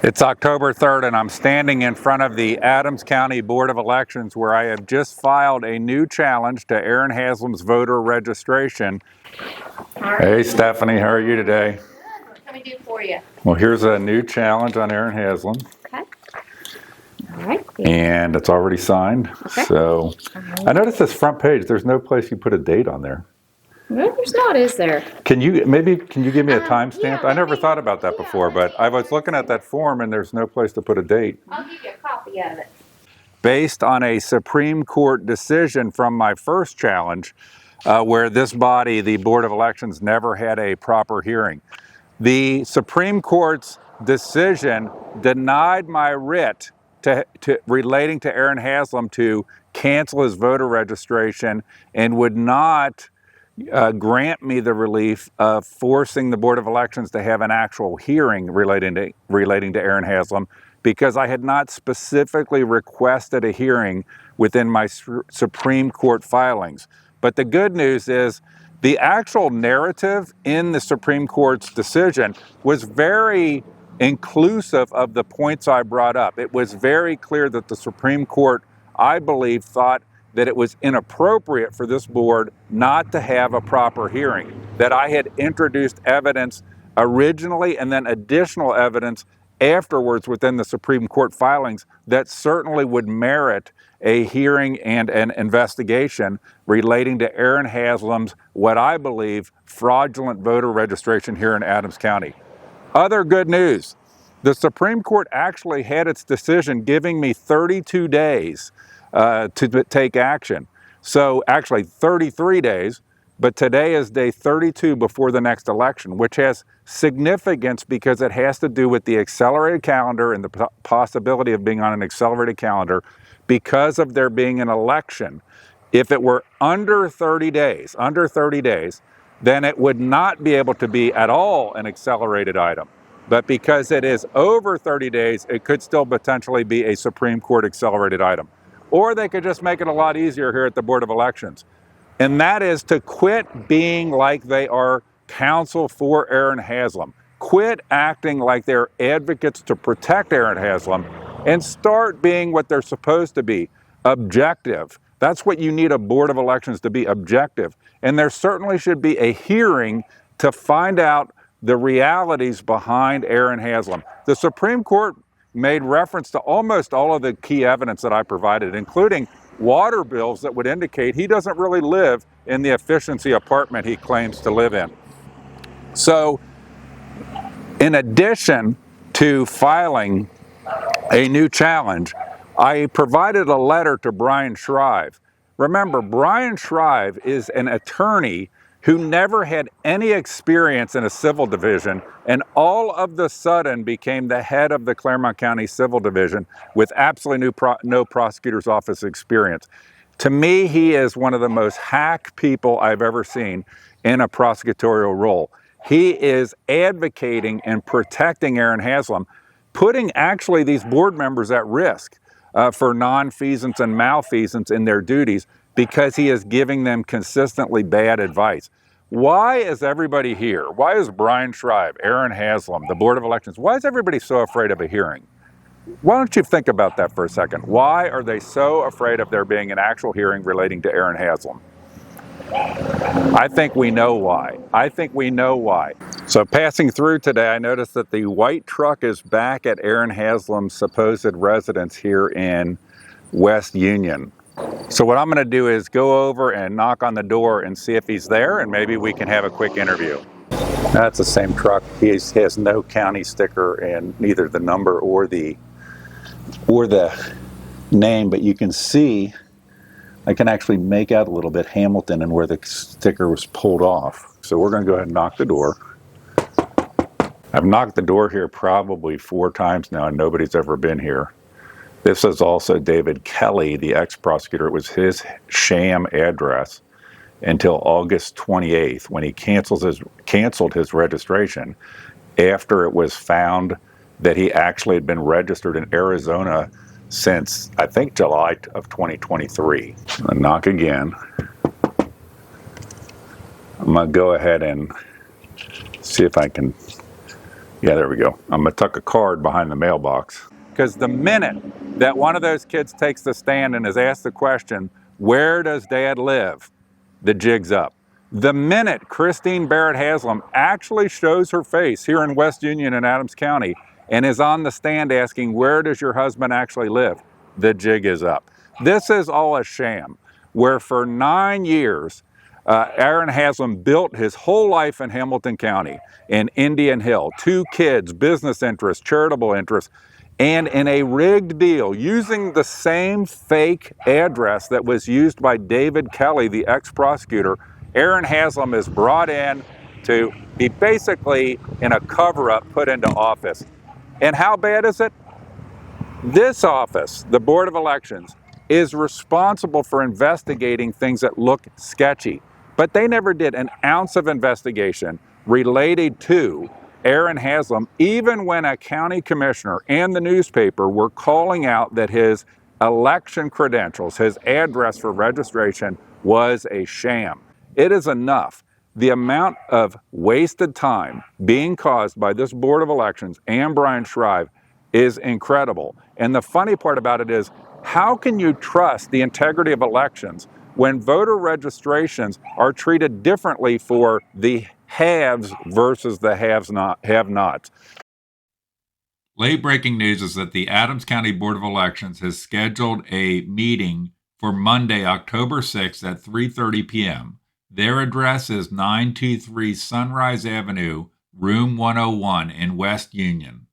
It's October 3rd and I'm standing in front of the Adams County Board of Elections where I have just filed a new challenge to Aaron Haslam's voter registration. Hey Stephanie, how are you today? Good. What can we do for you? Well, here's a new challenge on Aaron Haslam. Okay. All right. And it's already signed. Okay. So I noticed this front page, there's no place you put a date on there. No, there's not, is there? Can you give me a timestamp? Yeah, I never thought about that before, but I was looking at that form and there's no place to put a date. I'll give you a copy of it. Based on a Supreme Court decision from my first challenge, where this body, the Board of Elections, never had a proper hearing. The Supreme Court's decision denied my writ relating to Aaron Haslam to cancel his voter registration and would not grant me the relief of forcing the Board of Elections to have an actual hearing relating to Aaron Haslam, because I had not specifically requested a hearing within my Supreme Court filings. But the good news is the actual narrative in the Supreme Court's decision was very inclusive of the points I brought up. It was very clear that the Supreme Court, I believe, thought that it was inappropriate for this board not to have a proper hearing, that I had introduced evidence originally and then additional evidence afterwards within the Supreme Court filings that certainly would merit a hearing and an investigation relating to Aaron Haslam's, what I believe, fraudulent voter registration here in Adams County. Other good news, the Supreme Court actually had its decision giving me 32 days to take action. So actually 33 days, but today is day 32 before the next election, which has significance because it has to do with the accelerated calendar and the possibility of being on an accelerated calendar because of there being an election. If it were under 30 days, then it would not be able to be at all an accelerated item. But because it is over 30 days, it could still potentially be a Supreme Court accelerated item. Or they could just make it a lot easier here at the Board of Elections. And that is to quit being like they are counsel for Aaron Haslam. Quit acting like they're advocates to protect Aaron Haslam and start being what they're supposed to be, objective. That's what you need a Board of Elections to be, objective. And there certainly should be a hearing to find out the realities behind Aaron Haslam. The Supreme Court made reference to almost all of the key evidence that I provided, including water bills that would indicate he doesn't really live in the efficiency apartment he claims to live in. So, in addition to filing a new challenge, I provided a letter to BRIAN SHRIVE. Remember, BRIAN SHRIVE is an attorney who never had any experience in a civil division and all of the sudden became the head of the Claremont County Civil Division with absolutely no prosecutor's office experience. To me, he is one of the most hack people I've ever seen in a prosecutorial role. He is advocating and protecting Aaron Haslam, putting actually these board members at risk for nonfeasance and malfeasance in their duties, because he is giving them consistently bad advice. Why is everybody here? Why is BRIAN SHRIVE, Aaron Haslam, the Board of Elections, why is everybody so afraid of a hearing? Why don't you think about that for a second? Why are they so afraid of there being an actual hearing relating to Aaron Haslam? I think we know why. So passing through today, I noticed that the white truck is back at Aaron Haslam's supposed residence here in West Union. So what I'm going to do is go over and knock on the door and see if he's there, and maybe we can have a quick interview. That's the same truck. He has no county sticker and neither the number or the name, but you can see, I can actually make out a little bit Hamilton and where the sticker was pulled off. So we're going to go ahead and knock the door. I've knocked the door here probably 4 times now and nobody's ever been here. This is also David Kelly, the ex-prosecutor. It was his sham address until August 28th when he canceled his registration after it was found that he actually had been registered in Arizona since, I think, July of 2023. I'm going to knock again. I'm going to go ahead and see if I can Yeah, there we go. I'm going to tuck a card behind the mailbox. Because the minute that one of those kids takes the stand and is asked the question, where does dad live? The jig's up. The minute Christine Barrett Haslam actually shows her face here in West Union in Adams County and is on the stand asking, where does your husband actually live? The jig is up. This is all a sham, where for 9 years, Aaron Haslam built his whole life in Hamilton County, in Indian Hill, 2 kids, business interests, charitable interests, and in a rigged deal using the same fake address that was used by David Kelly, the ex-prosecutor, Aaron Haslam is brought in to be basically in a cover-up put into office. And how bad is it? This office, the Board of Elections, is responsible for investigating things that look sketchy, but they never did an ounce of investigation related to Aaron Haslam, even when a county commissioner and the newspaper were calling out that his election credentials, his address for registration, was a sham. It is enough. The amount of wasted time being caused by this Board of Elections and BRIAN SHRIVE is incredible. And the funny part about it is, how can you trust the integrity of elections when voter registrations are treated differently for the haves versus the have-nots? Late breaking news is that the Adams County Board of Elections has scheduled a meeting for Monday, October 6th at 3:30 p.m. Their address is 923 Sunrise Avenue, room 101 in West Union.